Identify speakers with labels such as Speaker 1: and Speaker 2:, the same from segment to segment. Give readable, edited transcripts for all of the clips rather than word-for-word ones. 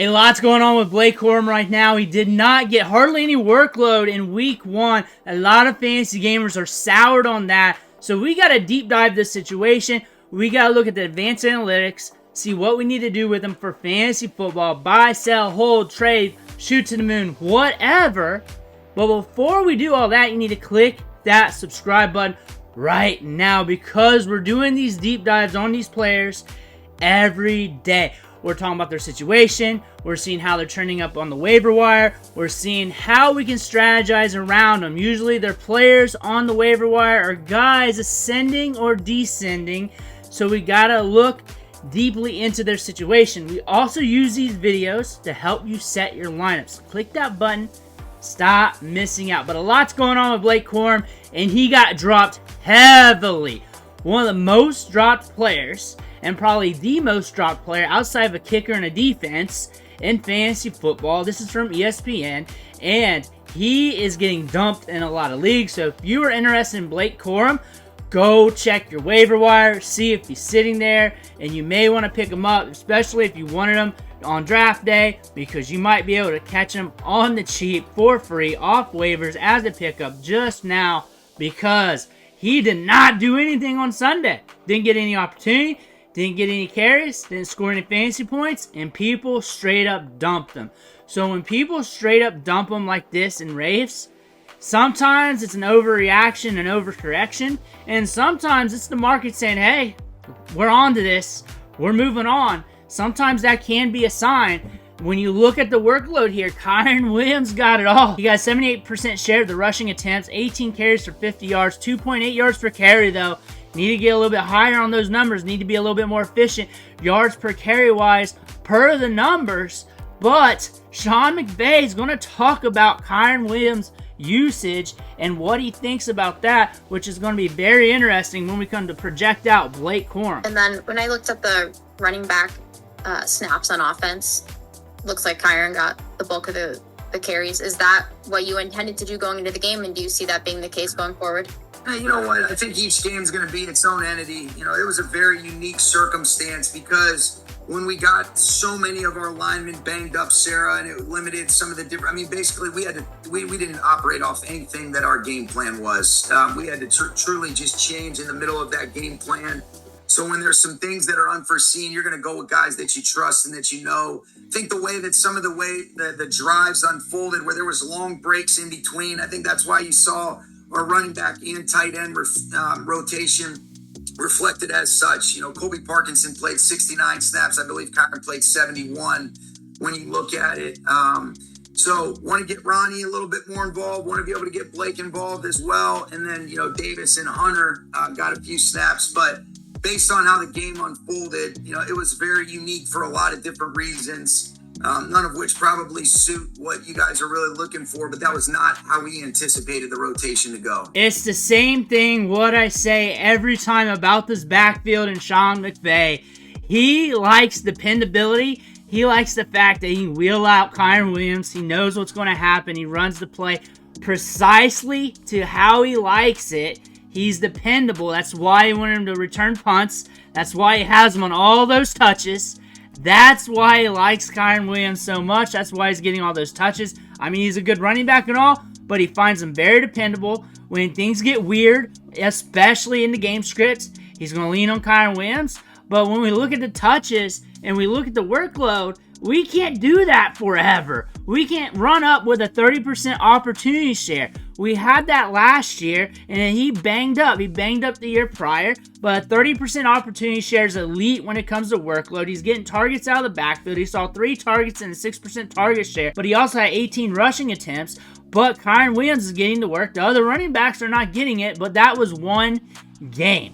Speaker 1: A lot's going on with Blake Corum right now. He did not get hardly any workload in week 1. A lot of fantasy gamers are soured on that. So we got to deep dive this situation. We got to look at the advanced analytics, see what we need to do with him for fantasy football. Buy, sell, hold, trade, shoot to the moon, whatever. But before we do all that, you need to click that subscribe button right now because we're doing these deep dives on these players every day. We're talking about their situation. We're seeing how they're trending up on the waiver wire. We're seeing how we can strategize around them. Usually their players on the waiver wire are guys ascending or descending. So we got to look deeply into their situation. We also use these videos to help you set your lineups. Click that button. Stop missing out. But a lot's going on with Blake Corum, and he got dropped heavily. One of the most dropped players, and probably the most dropped player outside of a kicker and a defense in fantasy football. This is from ESPN, and he is getting dumped in a lot of leagues. So if you are interested in Blake Corum, go check your waiver wire, see if he's sitting there, and you may want to pick him up, especially if you wanted him on draft day, because you might be able to catch him on the cheap for free off waivers as a pickup just now, because he did not do anything on Sunday. Didn't get any opportunity. Didn't get any carries, didn't score any fantasy points, and people straight up dumped them. So when people straight up dump them like this in raves, sometimes it's an overreaction and overcorrection, and sometimes it's the market saying, hey, we're on to this, we're moving on. Sometimes that can be a sign. When you look at the workload here, Kyren Williams got it all. He got 78% share of the rushing attempts, 18 carries for 50 yards, 2.8 yards per carry though. Need to get a little bit higher on those numbers. Need to be a little bit more efficient. Yards per carry wise per the numbers. But Sean McVay is going to talk about Kyren Williams' usage and what he thinks about that, which is going to be very interesting when we come to project out Blake Corum.
Speaker 2: And then when I looked at the running back snaps on offense, looks like Kyren got the bulk of the carries. Is that what you intended to do going into the game? And do you see that being the case going forward?
Speaker 3: You know what? I think each game is going to be its own entity. You know, it was a very unique circumstance because when we got so many of our linemen banged up, Sarah, and it limited some of the different. I mean, basically, we didn't operate off anything that our game plan was. We had to truly just change in the middle of that game plan. So when there's some things that are unforeseen, you're going to go with guys that you trust and that you know. I think the way that the drives unfolded, where there was long breaks in between, I think that's why you saw our running back and tight end rotation reflected as such. You know, Colby Parkinson played 69 snaps. I believe Kyren played 71 when you look at it. So want to get Ronnie a little bit more involved, want to be able to get Blake involved as well. And then, you know, Davis and Hunter got a few snaps. But based on how the game unfolded, you know, it was very unique for a lot of different reasons. None of which probably suit what you guys are really looking for, but that was not how we anticipated the rotation to go.
Speaker 1: It's the same thing what I say every time about this backfield and Sean McVay. He likes dependability. He likes the fact that he can wheel out Kyren Williams. He knows what's going to happen. He runs the play precisely to how he likes it. He's dependable. That's why he wanted him to return punts. That's why he has him on all those touches. That's why he likes Kyren Williams so much. That's why he's getting all those touches. I mean, he's a good running back and all, but he finds them very dependable. When things get weird, especially in the game scripts, he's going to lean on Kyren Williams. But when we look at the touches and we look at the workload, we can't do that forever. We can't run up with a 30% opportunity share. We had that last year, and then he banged up. He banged up the year prior, but a 30% opportunity share is elite when it comes to workload. He's getting targets out of the backfield. He saw 3 targets and a 6% target share, but he also had 18 rushing attempts. But Kyren Williams is getting the work. The other running backs are not getting it, but that was one game.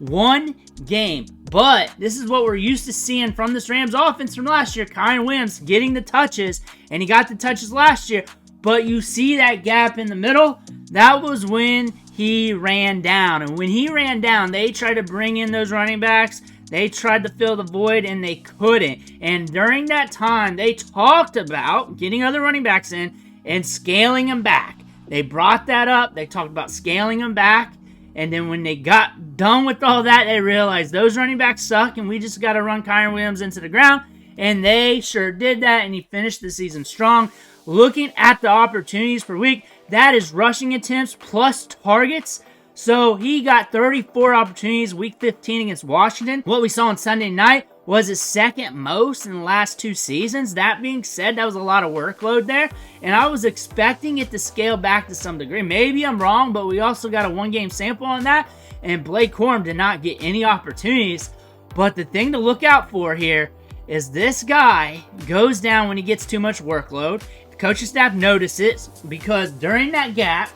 Speaker 1: One game. But this is what we're used to seeing from this Rams offense from last year. Kyren Williams getting the touches, and he got the touches last year. But you see that gap in the middle? That was when he ran down. And when he ran down, they tried to bring in those running backs. They tried to fill the void, and they couldn't. And during that time, they talked about getting other running backs in and scaling them back. They brought that up. They talked about scaling them back. And then when they got done with all that, they realized those running backs suck, and we just got to run Kyren Williams into the ground. and they sure did that, and he finished the season strong. Looking at the opportunities per week, that is rushing attempts plus targets. So he got 34 opportunities week 15 against Washington. What we saw on Sunday night was his second most in the last 2 seasons. That being said, that was a lot of workload there, and I was expecting it to scale back to some degree. Maybe I'm wrong, but we also got a 1-game sample on that, and Blake Corum did not get any opportunities. But the thing to look out for here is this guy goes down when he gets too much workload. The coaching staff notices because during that gap,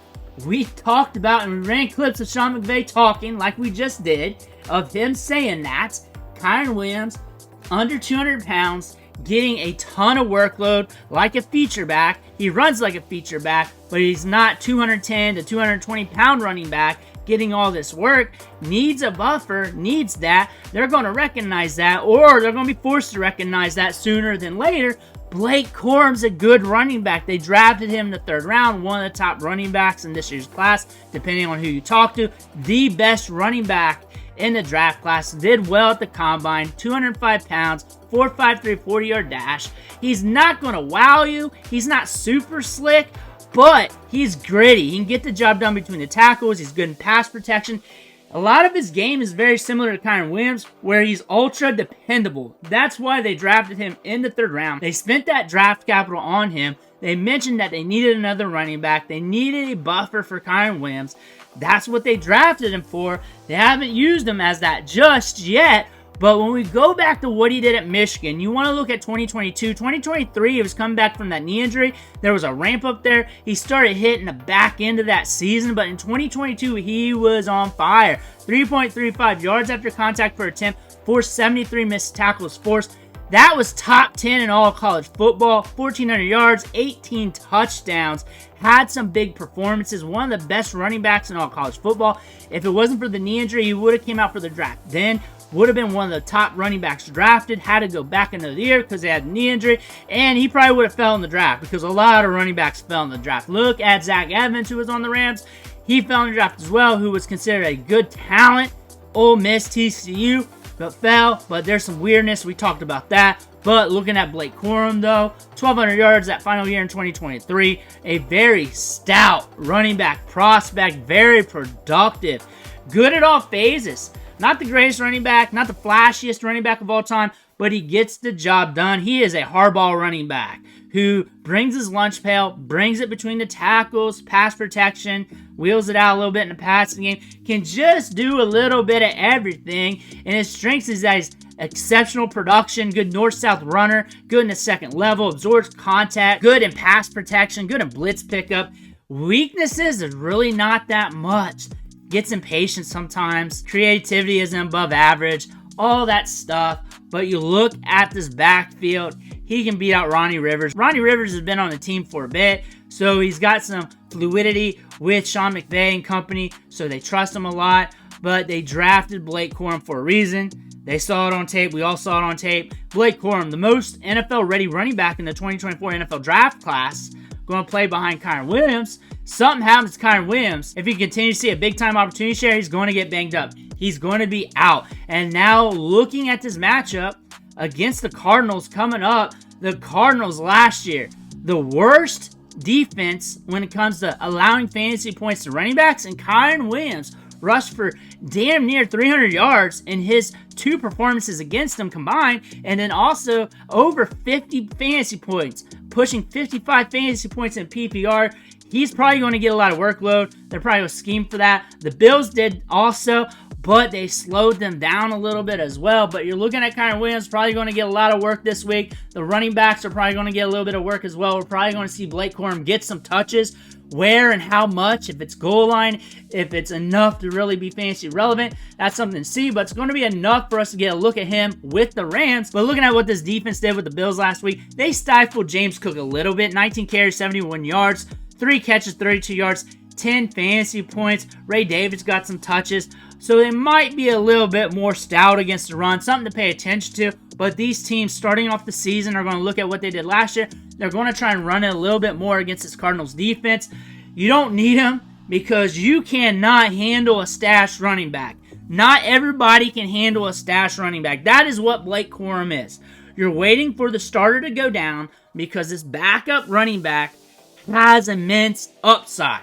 Speaker 1: we talked about and we ran clips of Sean McVay talking like we just did of him saying that Kyren Williams, under 200 pounds, getting a ton of workload like a feature back. He runs like a feature back, but he's not 210 to 220 pound running back getting all this work. Needs a buffer, needs that. They're going to recognize that, or they're going to be forced to recognize that sooner than later. Blake Corum's a good running back. They drafted him in the 3rd round, one of the top running backs in this year's class, depending on who you talk to. The best running back in the draft class. Did well at the combine, 205 pounds, 4.53 40-yard dash. He's not going to wow you. He's not super slick, but he's gritty. He can get the job done between the tackles. He's good in pass protection. A lot of his game is very similar to Kyren Williams, where he's ultra dependable. That's why they drafted him in the 3rd round. They spent that draft capital on him. They mentioned that they needed another running back. They needed a buffer for Kyren Williams. That's what they drafted him for. They haven't used him as that just yet. But when we go back to what he did at Michigan, you want to look at 2022. 2023, he was coming back from that knee injury. There was a ramp up there. He started hitting the back end of that season. But in 2022, he was on fire. 3.35 yards after contact per attempt. 473 missed tackles forced. That was top 10 in all college football. 1,400 yards, 18 touchdowns. Had some big performances. One of the best running backs in all college football. If it wasn't for the knee injury, he would have came out for the draft then. Would have been one of the top running backs drafted. Had to go back another year because they had a knee injury. And he probably would have fell in the draft because a lot of running backs fell in the draft. Look at Zach Evans, who was on the Rams. He fell in the draft as well, who was considered a good talent. Ole Miss, TCU, but fell. But there's some weirdness. We talked about that. But looking at Blake Corum, though, 1,200 yards that final year in 2023. A very stout running back prospect. Very productive. Good at all phases. Not the greatest running back, not the flashiest running back of all time, but he gets the job done. He is a hardball running back who brings his lunch pail, brings it between the tackles, pass protection, wheels it out a little bit in the passing game, can just do a little bit of everything. And his strengths is that he's exceptional production, good north-south runner, good in the second level, absorbs contact, good in pass protection, good in blitz pickup. Weaknesses is really not that much. Gets impatient sometimes. Creativity isn't above average. All that stuff. But you look at this backfield, he can beat out Ronnie Rivers. Ronnie Rivers has been on the team for a bit, so he's got some fluidity with Sean McVay and company, so they trust him a lot. But they drafted Blake Corum for a reason. They saw it on tape. We all saw it on tape. Blake Corum, the most NFL-ready running back in the 2024 NFL draft class, going to play behind Kyren Williams. Something happens to Kyren Williams. If he continues to see a big-time opportunity share, he's going to get banged up. He's going to be out. And now looking at this matchup against the Cardinals coming up, the Cardinals last year, the worst defense when it comes to allowing fantasy points to running backs, and Kyren Williams rushed for damn near 300 yards in his 2 performances against them combined, and then also over 50 fantasy points, pushing 55 fantasy points in PPR. He's probably going to get a lot of workload. They're probably going to scheme for that. The Bills did also, but they slowed them down a little bit as well. But you're looking at Kyren Williams, probably going to get a lot of work this week. The running backs are probably going to get a little bit of work as well. We're probably going to see Blake Corum get some touches. Where and how much, if it's goal line, if it's enough to really be fantasy relevant, that's something to see, but it's going to be enough for us to get a look at him with the Rams. But looking at what this defense did with the Bills last week, they stifled James Cook a little bit. 19 carries, 71 yards, 3 catches, 32 yards, 10 fantasy points. Ray Davis got some touches, so they might be a little bit more stout against the run, something to pay attention to. But these teams starting off the season are going to look at what they did last year. They're going to try and run it a little bit more against this Cardinals defense. You don't need him because you cannot handle a stash running back. Not everybody can handle a stash running back. That is what Blake Corum is. You're waiting for the starter to go down because this backup running back has immense upside.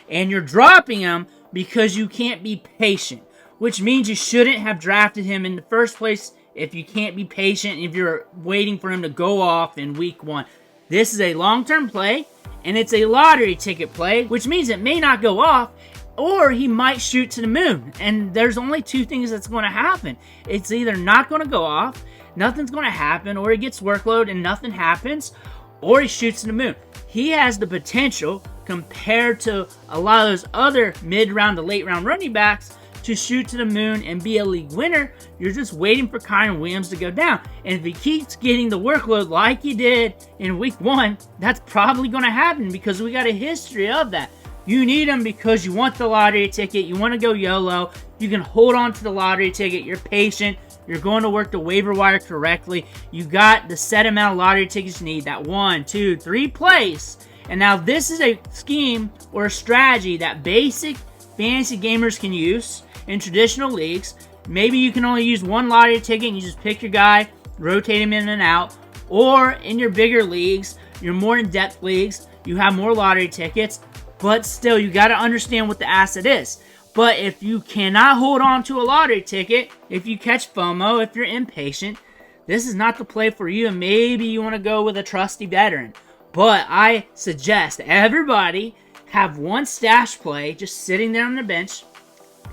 Speaker 1: And you're dropping him because you can't be patient, which means you shouldn't have drafted him in the first place if you can't be patient, if you're waiting for him to go off in week 1. This is a long-term play, and it's a lottery ticket play, which means it may not go off, or he might shoot to the moon. And there's only 2 things that's going to happen. It's either not going to go off, nothing's going to happen, or he gets workload and nothing happens, or he shoots to the moon. He has the potential, compared to a lot of those other mid-round to late-round running backs, to shoot to the moon and be a league winner. You're just waiting for Kyren Williams to go down. And if he keeps getting the workload like he did in week 1, that's probably going to happen because we got a history of that. You need him because you want the lottery ticket. You want to go YOLO. You can hold on to the lottery ticket. You're patient. You're going to work the waiver wire correctly. You got the set amount of lottery tickets you need. That 1, 2, 3 plays. And now this is a scheme or a strategy that basic fantasy gamers can use in traditional leagues. Maybe you can only use 1 lottery ticket and you just pick your guy, rotate him in and out. Or in your bigger leagues, your more in-depth leagues, you have more lottery tickets. But still, you got to understand what the asset is. But if you cannot hold on to a lottery ticket, if you catch FOMO, if you're impatient, this is not the play for you. And maybe you want to go with a trusty veteran. But I suggest everybody have 1 stash play just sitting there on the bench,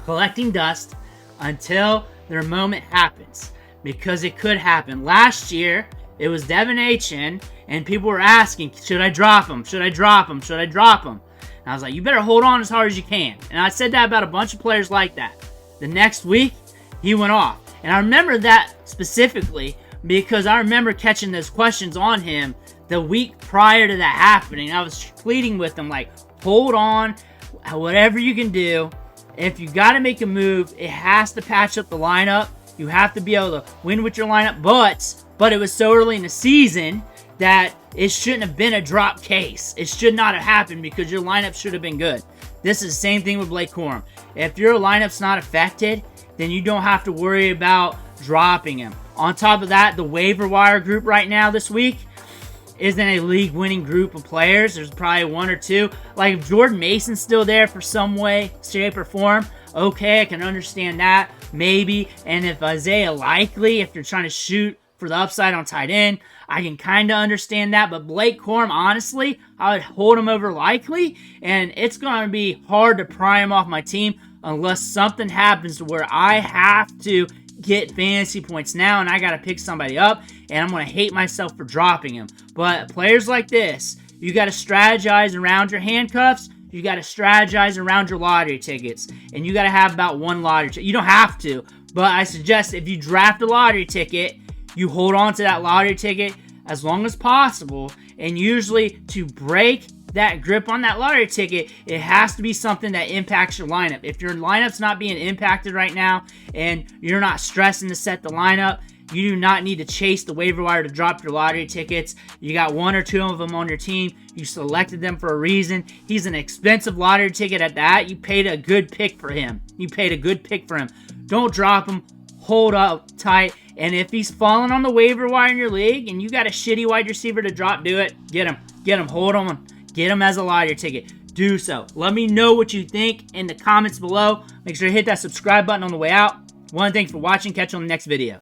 Speaker 1: collecting dust until their moment happens. Because it could happen. Last year, it was Devin Achin, and people were asking, should I drop him? Should I drop him? Should I drop him? And I was like, you better hold on as hard as you can. And I said that about a bunch of players like that. The next week, he went off. And I remember that specifically because I remember catching those questions on him the week prior to that happening. I was pleading with him like, hold on, whatever you can do. If you got to make a move, it has to patch up the lineup. You have to be able to win with your lineup. But it was so early in the season that it shouldn't have been a drop case. It should not have happened because your lineup should have been good. This is the same thing with Blake Corum. If your lineup's not affected, then you don't have to worry about dropping him. On top of that, the waiver wire group right now this week isn't a league-winning group of players. There's probably 1 or 2. Like, if Jordan Mason's still there for some way, shape, or form, okay, I can understand that, maybe. And if Isaiah Likely, if you're trying to shoot for the upside on tight end, I can kind of understand that. But Blake Corum, honestly, I would hold him over Likely, and it's going to be hard to pry him off my team unless something happens to where I have to get fantasy points now and I got to pick somebody up, and I'm going to hate myself for dropping him. But players like this, you got to strategize around your handcuffs. You got to strategize around your lottery tickets, and you got to have about 1 lottery ticket. You don't have to, but I suggest if you draft a lottery ticket, you hold on to that lottery ticket as long as possible. And usually to break that grip on that lottery ticket, it has to be something that impacts your lineup. If your lineup's not being impacted right now and you're not stressing to set the lineup, you do not need to chase the waiver wire to drop your lottery tickets. You got 1 or 2 of them on your team. You selected them for a reason. He's an expensive lottery ticket at that. You paid a good pick for him. Don't drop him. Hold up tight. And if he's falling on the waiver wire in your league and you got a shitty wide receiver to drop, do it. Get him. Hold on. Get him as a lottery ticket. Do so. Let me know what you think in the comments below. Make sure to hit that subscribe button on the way out. Thanks for watching. Catch you on the next video.